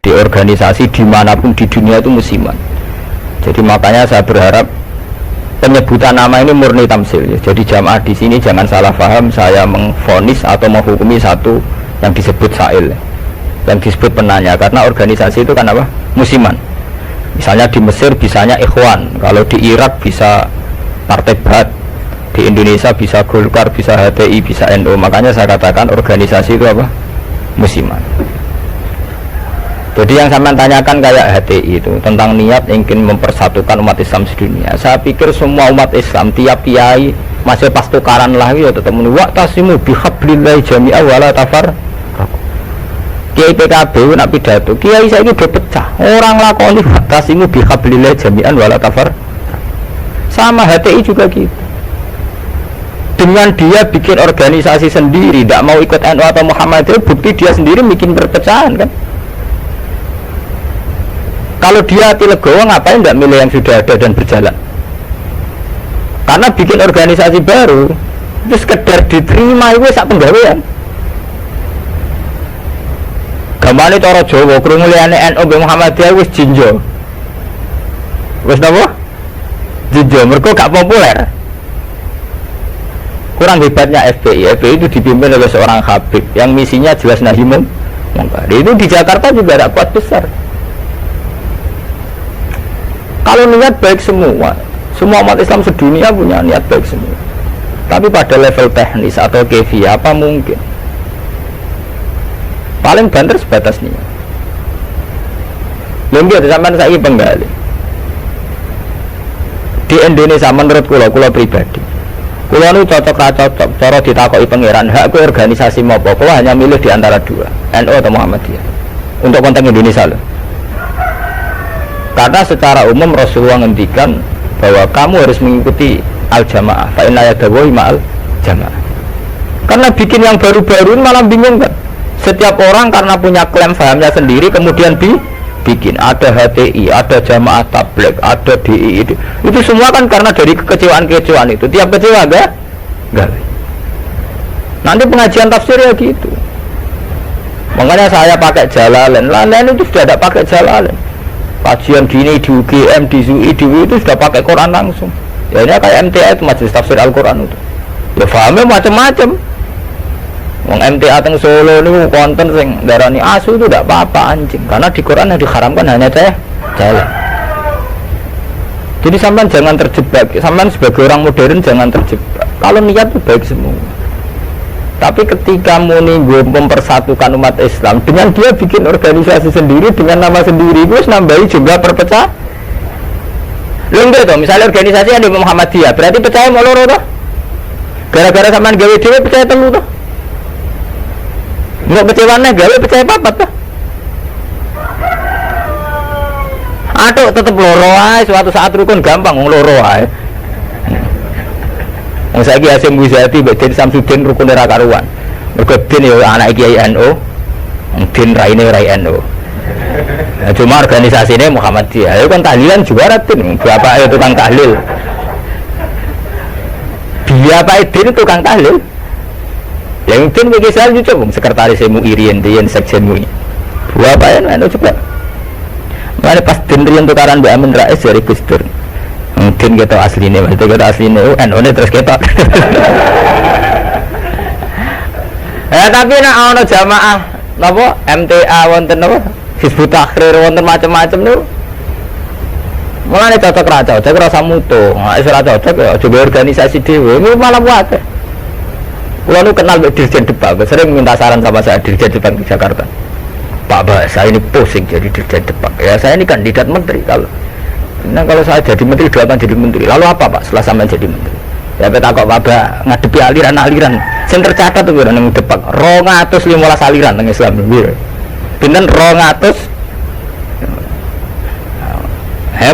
di organisasi dimanapun di dunia itu musiman. Jadi makanya saya berharap penyebutan nama ini murni tamsil ya. Jadi jamaah di sini jangan salah paham saya mengvonis atau menghukumi satu yang disebut sa'il, yang disebut penanya, karena organisasi itu kan apa? Musiman. Misalnya di Mesir bisanya Ikhwan, kalau di Irak bisa Partai Ba'ath, di Indonesia bisa Golkar, bisa HTI, bisa NU. Makanya saya katakan organisasi itu apa? Musiman. Jadi yang saya tanyakan kayak HTI itu tentang niat ingin mempersatukan umat Islam sedunia. Saya pikir semua umat Islam tiap kiai masih pas tukaran lah ya tetap menurut tasimu bihablillahi jami'a wala tafar. Kiai PKB nak pidato, kiai saya ini udah pecah. Orang lakoni tasimu bihablillahi jami'an wala tafar. Sama HTI juga gitu. Dengan dia bikin organisasi sendiri, tidak mau ikut NU atau Muhammadiyah, bukti dia sendiri bikin perpecahan kan. Kalau dia hati legowo ngapain tidak milih yang sudah ada dan berjalan? Karena bikin organisasi baru itu sekedar diterima itu sak penggawean. Gamane cara Jawa krungu liyane NU be Muhammadiyah wis jinjo. Wis napa? Jinjo mergo gak populer. Kurang hebatnya FPI. FPI itu dipimpin oleh seorang Habib yang misinya jelas nahi mungkar. Itu di Jakarta juga ada kuat besar. Kalau niat baik semua umat Islam sedunia punya niat baik semua. Tapi pada level teknis atau kefiyah apa mungkin? Paling banter sebatas niat. Lembut sampai saya penggali. Di Indonesia menurut kula pribadi, kula nu cocok cara ditakoki pangeran hak ke organisasi mopo, kula hanya milih di antara dua, NU atau Muhammadiyah. Untuk konteks Indonesia loh. Karena secara umum Rasulullah ngendikan bahwa kamu harus mengikuti al-jamaah fa inna yadawahi ma'al jamaah. Karena bikin yang baru-baru malah bingung kan. Setiap orang karena punya klaim fahamnya sendiri kemudian bikin ada HTI, ada jamaah tabligh, ada DI itu semua kan karena dari kekecewaan itu. Tiap kecewa enggak? Nanti pengajian tafsir ya gitu. Makanya saya pakai Jalalain. Lain itu sudah ada pakai Jalalain. Kajian gini di UGM, di ZUI, di UI itu sudah pakai Quran langsung. Ya ini kayak MTA itu majelis tafsir Al-Quran itu. Ya fahamnya macam-macam. Wong MTA teng Solo ini konten sing darani asu itu tidak apa-apa anjing. Karena di Quran yang diharamkan hanya jalan. Jadi sampean jangan terjebak. Sampean sebagai orang modern jangan terjebak. Kalau niat itu baik semua. Tapi ketika muni mempersatukan umat Islam dengan dia bikin organisasi sendiri dengan nama sendiri, itu nambahi jumlah perpecah. Lho toh, misalnya organisasi yang di Muhammadiyah, berarti percaya mau loro toh? Gara-gara sampean gawe dhewe percaya telu toh? Enggak kecewane gawe percaya papat toh? Aduh, tetep loro ae, suatu saat rukun gampang wong loro ae. Saya ki Hasyim Muzadi mbek Den Samsudin rukun ra karuan. Mergo Den ya anak Kiai NU, Den raine rai NU. Nah, cuma organisasinya Muhammadiyah. Ayo kan tahlilan juga ratin. Bapak itu tukang tahlil. Bapak Den tukang tahlil. Yang Den bagi saya juga sekretaris MUI Rian sekjen MUI. Bapak NU juga. Mane pas Den riyen tukaran Mbak Amin Rais dari Gus Dur. Mungkin kita aslinya, maksudnya kita aslinya NU terus kita. Tapi nak ono jamaah, napa MTA wonten napa Hizbut Tahrir wonten macam-macam niku. Mulane cocok ra cocok rasa mutu. Nek ora cocok ya coba organisasi dhewe. Niku malah wae. Kulo nu kenal Mbak Dirjen Depak, sering minta saran sama saya Dirjen Depak di Jakarta. Pak saya ini pusing jadi Dirjen Depak. Ya saya ini kandidat menteri kalau. Nah kalau saya jadi menteri doakan jadi menteri. Lalu apa Pak setelah sampai jadi menteri? Ya peta kok Pak ngadepi aliran-aliran. Yang tercatat tuh yang Depak 215 aliran teng Islam. Pinten 200.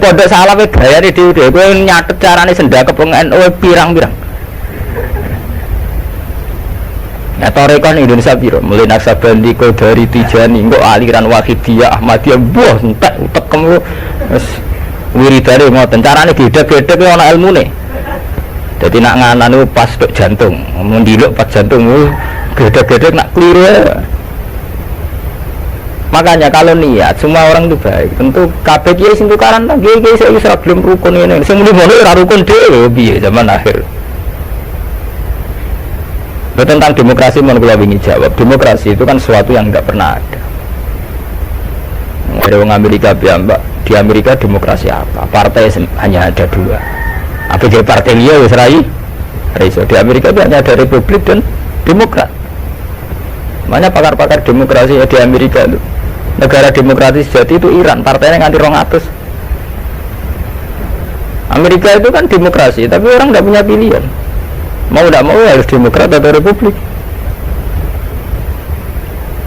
Pondok salah wae gayane dhewe kowe nyatet carane sendakep wong NU pirang-pirang. Ya torekon Indonesia piro? Mulai Naksabandi, Qadari, Tijani, kok aliran Wahidiyah, Ahmadiyah, buah entek utekem wis wiridane ngoten. Carane gedhe-gedhe ana ilmune. Dadi nak nganan pas tok jantung, mendiluk pas jantung gedhe-gedhe nak kliru. Makanya kalau niat semua orang itu baik. Tentu kabeh kiai sing tukaran ta kiai saya wis ora gelem rukun ngene. Sing muni ngono ora rukun dhewe piye zaman akhir. Tentang demokrasi mau kula wingi jawab. Demokrasi itu kan sesuatu yang enggak pernah ada. Ada orang Amerika Mbak, di Amerika demokrasi apa? Partai hanya ada dua. Apa jadi partai dia wis rai? Di Amerika itu hanya ada Republik dan Demokrat. Mana pakar-pakar demokrasi di Amerika itu? Negara demokratis sejati itu Iran, partainya nganti 200. Amerika itu kan demokrasi, tapi orang nggak punya pilihan. Mau tidak mau harus Demokrat atau Republik.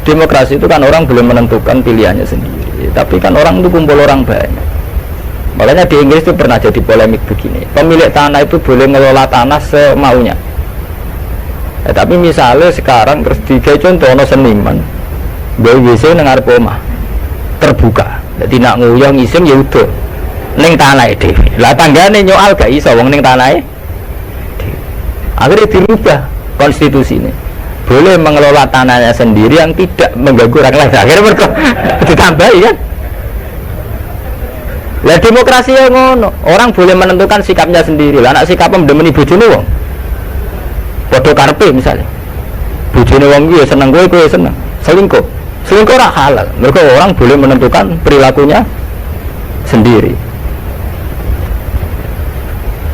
Demokrasi itu kan orang belum menentukan pilihannya sendiri, tapi kan orang itu kumpul orang banyak. Makanya di Inggris itu pernah jadi polemik begini, pemilik tanah itu boleh ngelola tanah semaunya. Tapi misalnya sekarang terus tiga contoh no seniman WC nang arep omah terbuka, jadi nak nguyang isim ya udah ning tanah itu. Lah tanggane nyoal gak iso wong ning tanah akhirnya dirubah konstitusi ini, boleh mengelola tanahnya sendiri yang tidak mengganggu orang lain. Akhirnya mereka ditambahi kan. Lah demokrasi yang ngono, orang boleh menentukan sikapnya sendiri. Lah anak sikapnya mendemeni bojone wong. Padha karepe misalnya. Bojone wong iki seneng kowe seneng. Selingkuh. Selingkuh ora halal. Mereka orang boleh menentukan perilakunya sendiri.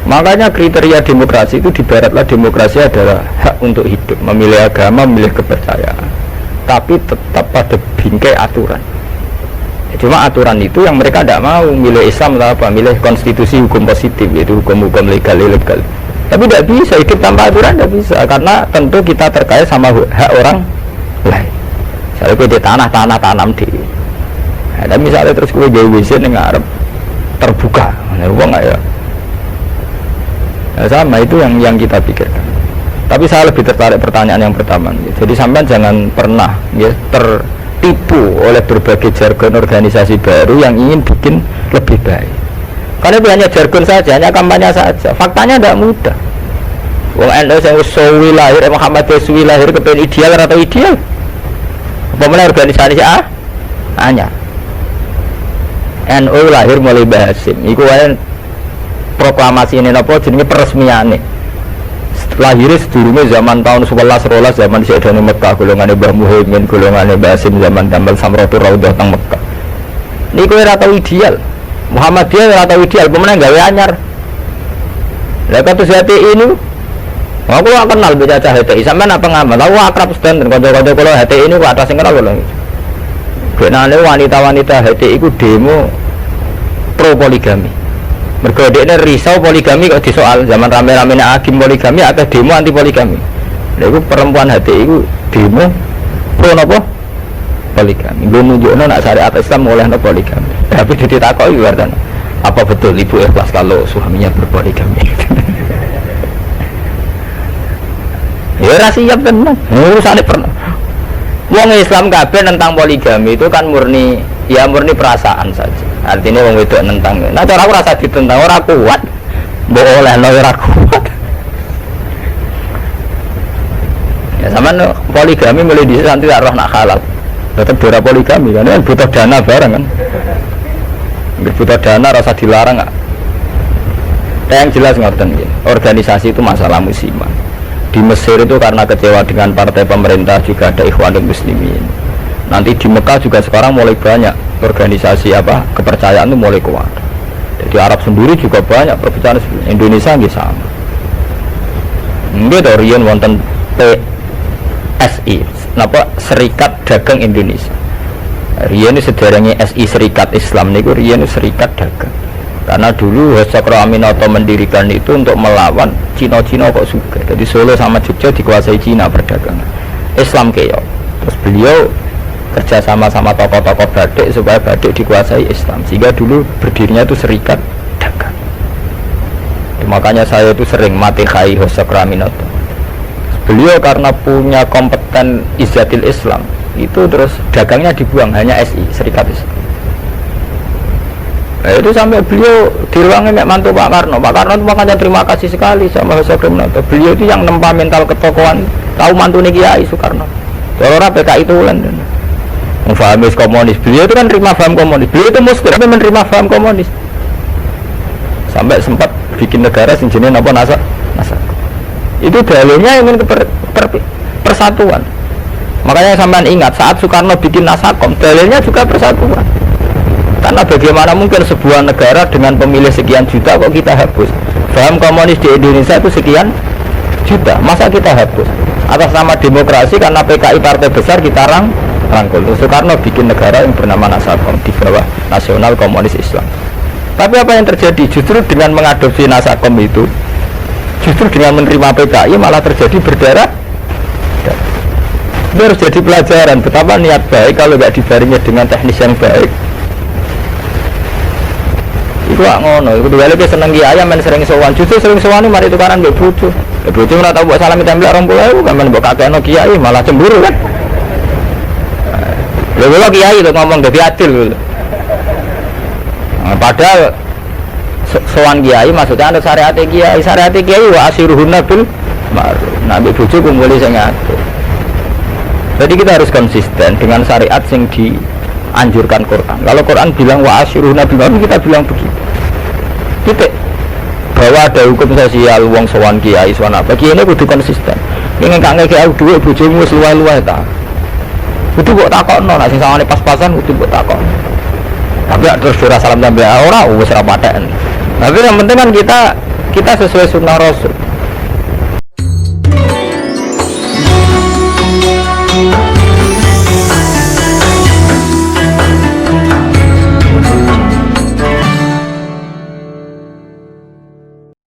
Makanya kriteria demokrasi itu di baratlah demokrasi adalah hak untuk hidup, memilih agama, memilih kepercayaan, tapi tetap pada bingkai aturan. Cuma aturan itu yang mereka tidak mau, milih Islam atau apa, milih konstitusi hukum positif, yaitu hukum-hukum legal ilegal. Tapi tidak bisa hidup tanpa aturan, tidak bisa, karena tentu kita terkait sama hak orang lain. Misalnya gue di tanah tanam di, dan misalnya terus gue jadi WC ngarep terbuka, uang nggak ya? Nah, sama itu yang kita pikirkan. Tapi saya lebih tertarik pertanyaan yang pertama. Jadi sampean jangan pernah ya tertipu oleh berbagai jargon organisasi baru yang ingin bikin lebih baik. Karena itu hanya jargon saja, hanya kampanye saja. Faktanya tidak mudah. Wong NU yang suwi lahir, Muhammad suwi lahir kepengen ideal atau ideal? Apa organisasi hanya NU lahir mulai Bahasim. Iku wae proklamasi ini apa jenenge peresmiane. Lahirnya sedurunge zaman tahun 11 zaman Sayyidina Mekah, golongane Mbah Muhaimin, golongane Basim zaman Tambal Samratul Raudhah teng Mekah. Niku ora tau ideal. Muhammadiyah ora tau ideal, pemenang gawe anyar. Lah kados HTI ini aku gak kenal beda HTI, sampean apa ngamal? Aku akrab sedan kanca-kanca kula HTI ini kok atas sing kenal lho. Genane wanita-wanita HTI iku demo pro poligami. Mergo dekne risau poligami kok disoal zaman rame-rame agim poligami akeh demo anti poligami. Lha iku perempuan hati iku demo pro napa? Poligami. Nggo nunjukno nek syariat Islam olehno poligami. Tapi ditakoki wartan. Apa betul ibu ikhlas kalau suaminya berpoligami? Ya ora siap tenan. Urusane pernah. Wong Islam kabeh tentang poligami itu kan murni perasaan saja. Artinya wong wedok nentang. Nah cara aku rasa ditentang ora kuat. Mbok olehno ora kuat. Ya sampean poligami mulai dhisik nanti tak roh nak halal. Tetep ora poligami kan butuh dana bareng kan. Butuh dana rasa dilarang enggak. Yang jelas ngoten nggih. Organisasi itu masalah musiman. Di Mesir itu karena kecewa dengan partai pemerintah juga ada Ikhwanul Muslimin. Nanti di Mekah juga sekarang mulai banyak organisasi kepercayaan itu mulai kuat. Jadi Arab sendiri juga banyak perpecahan. Indonesia nggih sama. Nggih to riyen wonten PSI, napa Serikat Dagang Indonesia. Riyen sederenge SI Serikat Islam niku riyen Serikat Dagang. Karena dulu Hasakro Aminoto mendirikan itu untuk melawan Cina-Cina kok suka. Jadi Solo sama Jogja dikuasai Cina perdagangan. Islam keok. Terus beliau kerja sama tokoh-tokoh badik supaya badik dikuasai Islam. Sehingga dulu berdirinya itu Serikat Dagang. Makanya saya itu sering mati khai Hasakro Aminoto. Beliau karena punya kompeten Izzatil Islam itu terus dagangnya dibuang, hanya SI Serikat Islam. Itu sampai beliau di ruangnya mantu Pak Karno. Pak Karno itu makanya terima kasih sekali sama Hasakro Aminoto. Beliau itu yang nempa mental ketokohan, tahu mantu Kiai Soekarno. Orang PKI itu ulen. Fahamis komunis, beliau itu kan terima paham komunis, beliau itu muslim tapi menerima paham komunis, sampai sempat bikin negara sing jenenge napa NASA. Itu dalilnya ingin persatuan. Makanya sampean ingat saat Soekarno bikin Nasakom, dalilnya juga persatuan. Karena bagaimana mungkin sebuah negara dengan pemilih sekian juta kok kita hapus? Paham komunis di Indonesia itu sekian juta, masa kita hapus? Atas nama demokrasi karena PKI partai besar kita rangkul. Soekarno bikin negara yang bernama Nasakom di bawah Nasional Komunis Islam. Tapi apa yang terjadi? Justru dengan mengadopsi Nasakom itu, justru dengan menerima PKI malah terjadi berdarah. Itu harus jadi pelajaran betapa niat baik kalau nggak dibarengi dengan teknis yang baik. Itu gak ngono, itu dua lagi seneng kiai men sering sowan, justru sering sowan ini mari tukaran mbek bojo. Bojo ora tau mbok salami templek 20.000 kan men mbok kakekno kiai malah cemburu kan. Lha kiai itu ngomong dadi adil lho. Padahal sowan kiai maksudnya ada syariat kiai wa asiruhunna bil ma'ruf. Nah mbek bojo kumpul sing ngatur. Jadi kita harus konsisten dengan syariat yang dianjurkan Quran. Kalau Quran bilang wa asiruhunna bil ma'ruf, kita bilang begitu. Titik. Bahwa ada hukum sosial wong sowan kiai sowan apa kiai ini kudu konsisten. Ning gak ngekek dhuwit bojomu wis luwih-luwih ta. Kudu kok takokno nek sing sawangane pas-pasan kudu kok takon. Tapi terus ora salam sampe ora wis ra paten. Tapi yang penting kan kita sesuai sunnah Rasul.